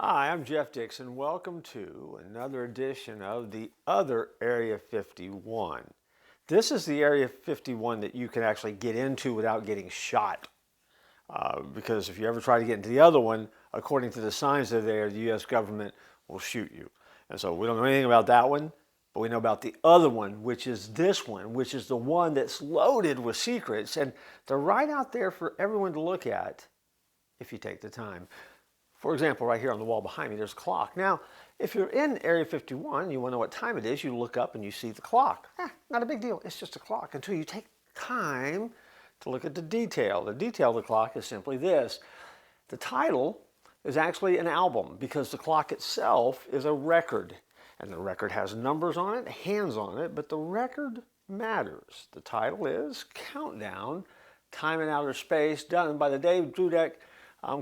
Hi, I'm Jeff Dixon. Welcome to another edition of the other Area 51. This is the Area 51 that you can actually get into without getting shot. Because if you ever try to get into the other one, according to the signs that are there, the U.S. government will shoot you. And so we don't know anything about that one, but we know about the other one, which is this one, which is the one that's loaded with secrets. And they're right out there for everyone to look at if you take the time. For example, right here on the wall behind me, there's a clock. Now, if you're in Area 51, you want to know what time it is, you look up and you see the clock. Not a big deal. It's just a clock until you take time to look at the detail. The detail of the clock is simply this. The title is actually an album because the clock itself is a record. And the record has numbers on it, hands on it, but the record matters. The title is Countdown, Time in Outer Space, done by the Dave Dudek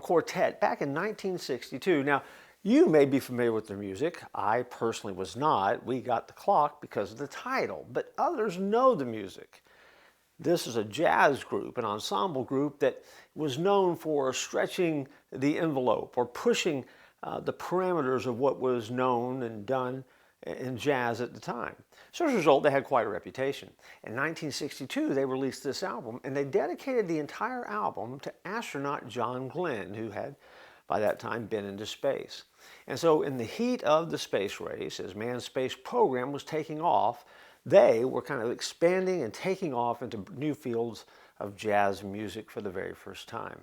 Quartet back in 1962. Now, you may be familiar with their music. I personally was not. We got the clock because of the title, but others know the music. This is a jazz group, an ensemble group that was known for stretching the envelope or pushing the parameters of what was known and done in jazz at the time. So as a result, they had quite a reputation. In 1962, they released this album, and they dedicated the entire album to astronaut John Glenn, who had, by that time, been into space. And so in the heat of the space race, as manned space program was taking off, they were kind of expanding and taking off into new fields of jazz music for the very first time.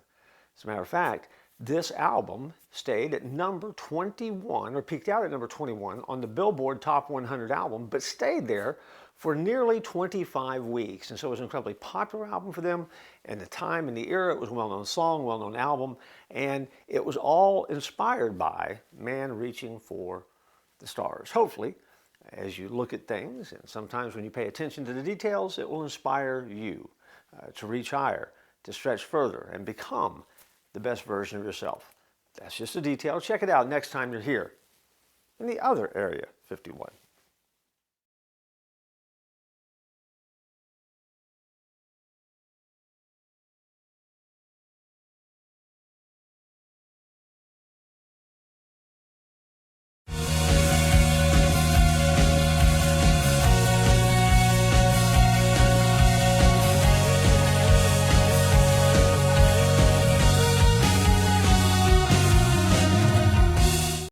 As a matter of fact, this album stayed at number 21, or peaked out at number 21 on the Billboard Top 100 album, but stayed there for nearly 25 weeks. And so it was an incredibly popular album for them. And the time and the era, it was a well-known song, well-known album, and it was all inspired by man reaching for the stars. Hopefully, as you look at things, and sometimes when you pay attention to the details, it will inspire you to reach higher, to stretch further, and become the best version of yourself. That's just a detail. Check it out next time you're here in the other Area 51.